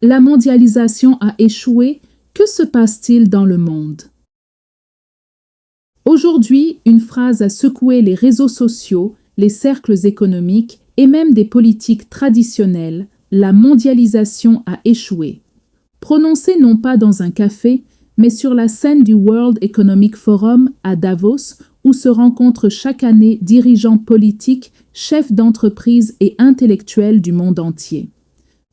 La mondialisation a échoué. Que se passe-t-il dans le monde? Aujourd'hui, une phrase a secoué les réseaux sociaux, les cercles économiques et même des politiques traditionnelles. La mondialisation a échoué. Prononcée non pas dans un café, mais sur la scène du World Economic Forum à Davos, où se rencontrent chaque année dirigeants politiques, chefs d'entreprise et intellectuels du monde entier.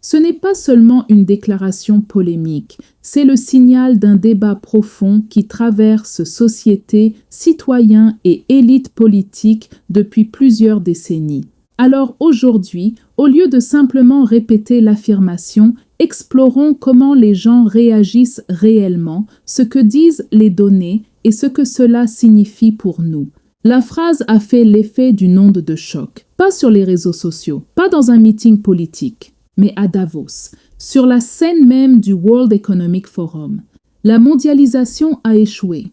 Ce n'est pas seulement une déclaration polémique, c'est le signal d'un débat profond qui traverse sociétés, citoyens et élites politiques depuis plusieurs décennies. Alors aujourd'hui, au lieu de simplement répéter l'affirmation, explorons comment les gens réagissent réellement, ce que disent les données et ce que cela signifie pour nous. La phrase a fait l'effet d'une onde de choc, pas sur les réseaux sociaux, pas dans un meeting politique, mais à Davos, sur la scène même du World Economic Forum. La mondialisation a échoué.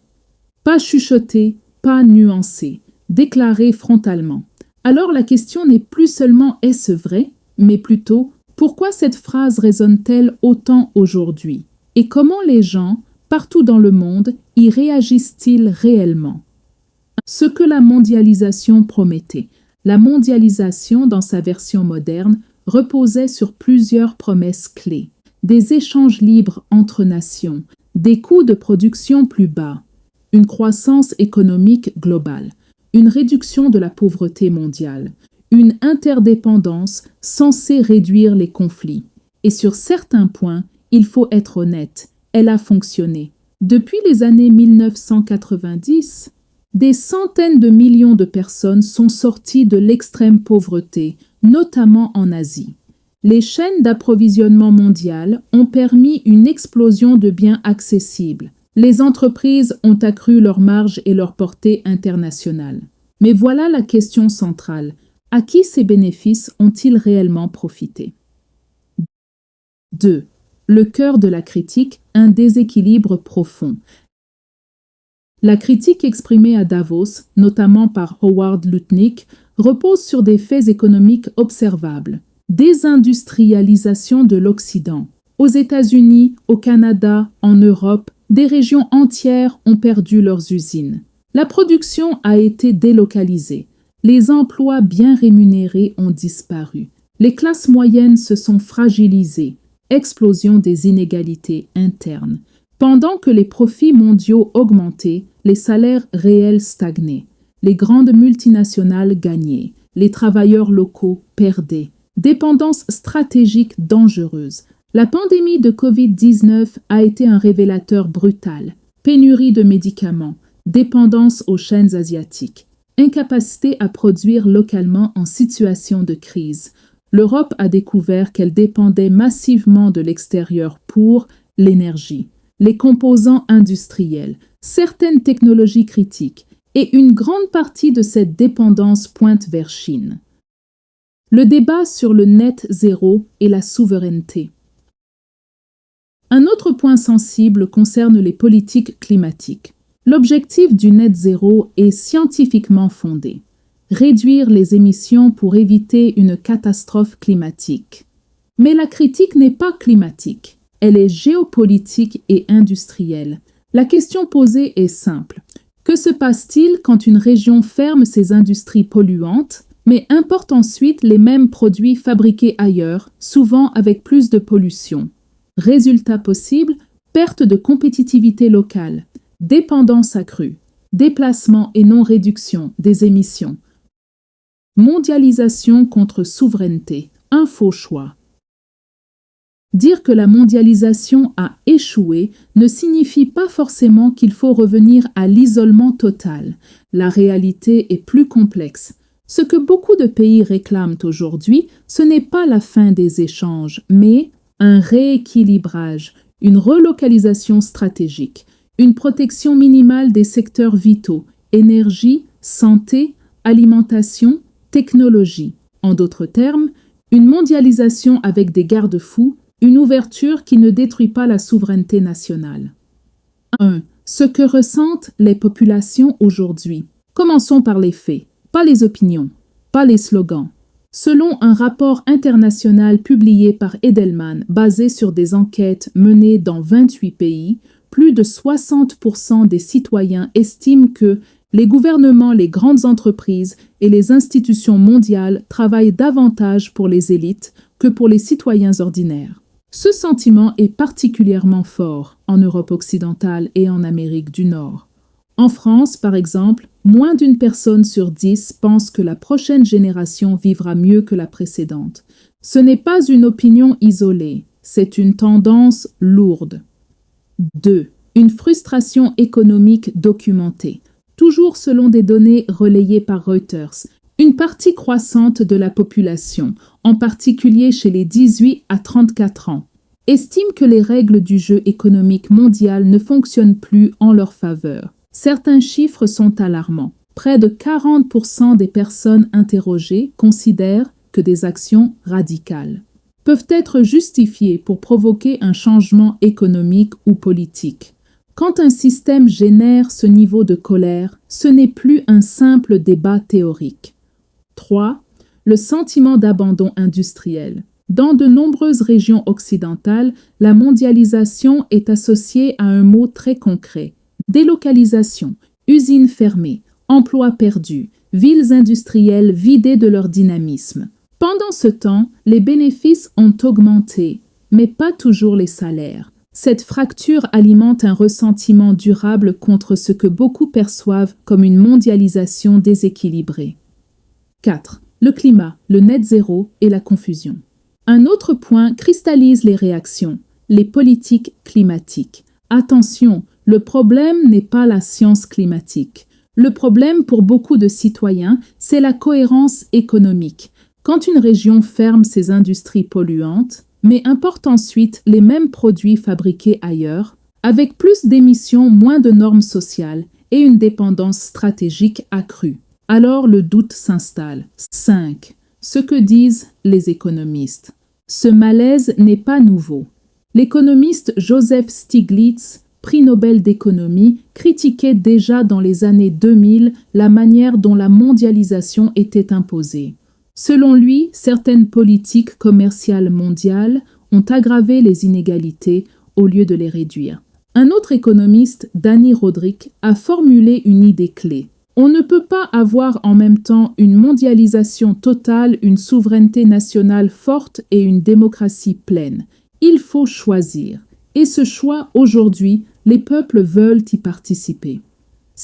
Pas chuchoté, pas nuancé, déclaré frontalement. Alors la question n'est plus seulement est-ce vrai, mais plutôt pourquoi cette phrase résonne-t-elle autant aujourd'hui? Et comment les gens, partout dans le monde, y réagissent-ils réellement? Ce que la mondialisation promettait. La mondialisation, dans sa version moderne, reposait sur plusieurs promesses clés. Des échanges libres entre nations, des coûts de production plus bas, une croissance économique globale, une réduction de la pauvreté mondiale, une interdépendance censée réduire les conflits. Et sur certains points, il faut être honnête, elle a fonctionné. Depuis les années 1990, des centaines de millions de personnes sont sorties de l'extrême pauvreté, notamment en Asie. Les chaînes d'approvisionnement mondiales ont permis une explosion de biens accessibles. Les entreprises ont accru leurs marges et leur portée internationale. Mais voilà la question centrale. À qui ces bénéfices ont-ils réellement profité? 2. Le cœur de la critique, un déséquilibre profond. La critique exprimée à Davos, notamment par Howard Lutnick, repose sur des faits économiques observables. Désindustrialisation de l'Occident. Aux États-Unis, au Canada, en Europe, des régions entières ont perdu leurs usines. La production a été délocalisée. Les emplois bien rémunérés ont disparu. Les classes moyennes se sont fragilisées. Explosion des inégalités internes. Pendant que les profits mondiaux augmentaient, les salaires réels stagnaient. Les grandes multinationales gagnaient. Les travailleurs locaux perdaient. Dépendance stratégique dangereuse. La pandémie de Covid-19 a été un révélateur brutal. Pénurie de médicaments, dépendance aux chaînes asiatiques, incapacité à produire localement en situation de crise. L'Europe a découvert qu'elle dépendait massivement de l'extérieur pour l'énergie, les composants industriels, certaines technologies critiques, et une grande partie de cette dépendance pointe vers Chine. Le débat sur le net zéro et la souveraineté. Un autre point sensible concerne les politiques climatiques. L'objectif du net zéro est scientifiquement fondé. Réduire les émissions pour éviter une catastrophe climatique. Mais la critique n'est pas climatique, elle est géopolitique et industrielle. La question posée est simple. Que se passe-t-il quand une région ferme ses industries polluantes, mais importe ensuite les mêmes produits fabriqués ailleurs, souvent avec plus de pollution? Résultat possible, perte de compétitivité locale, dépendance accrue, déplacement et non-réduction des émissions. Mondialisation contre souveraineté, un faux choix. Dire que la mondialisation a échoué ne signifie pas forcément qu'il faut revenir à l'isolement total. La réalité est plus complexe. Ce que beaucoup de pays réclament aujourd'hui, ce n'est pas la fin des échanges, mais un rééquilibrage, une relocalisation stratégique, une protection minimale des secteurs vitaux, énergie, santé, alimentation, technologie. En d'autres termes, une mondialisation avec des garde-fous, une ouverture qui ne détruit pas la souveraineté nationale. 1. Ce que ressentent les populations aujourd'hui. Commençons par les faits, pas les opinions, pas les slogans. Selon un rapport international publié par Edelman basé sur des enquêtes menées dans 28 pays, plus de 60% des citoyens estiment que les gouvernements, les grandes entreprises et les institutions mondiales travaillent davantage pour les élites que pour les citoyens ordinaires. Ce sentiment est particulièrement fort en Europe occidentale et en Amérique du Nord. En France, par exemple, moins d'une personne sur 10 pense que la prochaine génération vivra mieux que la précédente. Ce n'est pas une opinion isolée, c'est une tendance lourde. 2. Une frustration économique documentée. Toujours selon des données relayées par Reuters, une partie croissante de la population, en particulier chez les 18 à 34 ans, estime que les règles du jeu économique mondial ne fonctionnent plus en leur faveur. Certains chiffres sont alarmants. Près de 40% des personnes interrogées considèrent que des actions radicales peuvent être justifiées pour provoquer un changement économique ou politique. Quand un système génère ce niveau de colère, ce n'est plus un simple débat théorique. 3. Le sentiment d'abandon industriel. Dans de nombreuses régions occidentales, la mondialisation est associée à un mot très concret: délocalisation, usines fermées, emplois perdus, villes industrielles vidées de leur dynamisme. Pendant ce temps, les bénéfices ont augmenté, mais pas toujours les salaires. Cette fracture alimente un ressentiment durable contre ce que beaucoup perçoivent comme une mondialisation déséquilibrée. 4. Le climat, le net zéro et la confusion. Un autre point cristallise les réactions: les politiques climatiques. Attention, le problème n'est pas la science climatique. Le problème pour beaucoup de citoyens, c'est la cohérence économique. Quand une région ferme ses industries polluantes, mais importe ensuite les mêmes produits fabriqués ailleurs, avec plus d'émissions, moins de normes sociales et une dépendance stratégique accrue, alors le doute s'installe. 5. Ce que disent les économistes. Ce malaise n'est pas nouveau. L'économiste Joseph Stiglitz, prix Nobel d'économie, critiquait déjà dans les années 2000 la manière dont la mondialisation était imposée. Selon lui, certaines politiques commerciales mondiales ont aggravé les inégalités au lieu de les réduire. Un autre économiste, Danny Rodrik, a formulé une idée clé. On ne peut pas avoir en même temps une mondialisation totale, une souveraineté nationale forte et une démocratie pleine. Il faut choisir. Et ce choix, aujourd'hui, les peuples veulent y participer.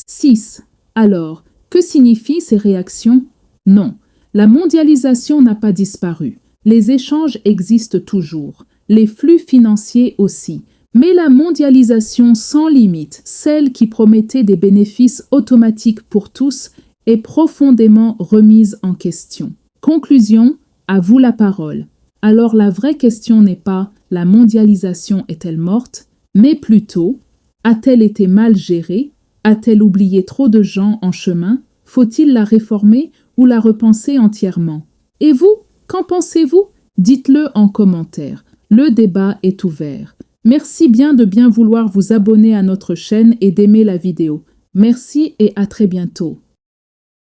6. Alors, que signifient ces réactions? Non, la mondialisation n'a pas disparu. Les échanges existent toujours, les flux financiers aussi. Mais la mondialisation sans limite, celle qui promettait des bénéfices automatiques pour tous, est profondément remise en question. Conclusion, à vous la parole. Alors la vraie question n'est pas « la mondialisation est-elle morte ?», mais plutôt « a-t-elle été mal gérée ? A-t-elle oublié trop de gens en chemin ? Faut-il la réformer ou la repenser entièrement ? Et vous, qu'en pensez-vous ? Dites-le en commentaire. Le débat est ouvert. Merci bien de bien vouloir vous abonner à notre chaîne et d'aimer la vidéo. Merci et à très bientôt.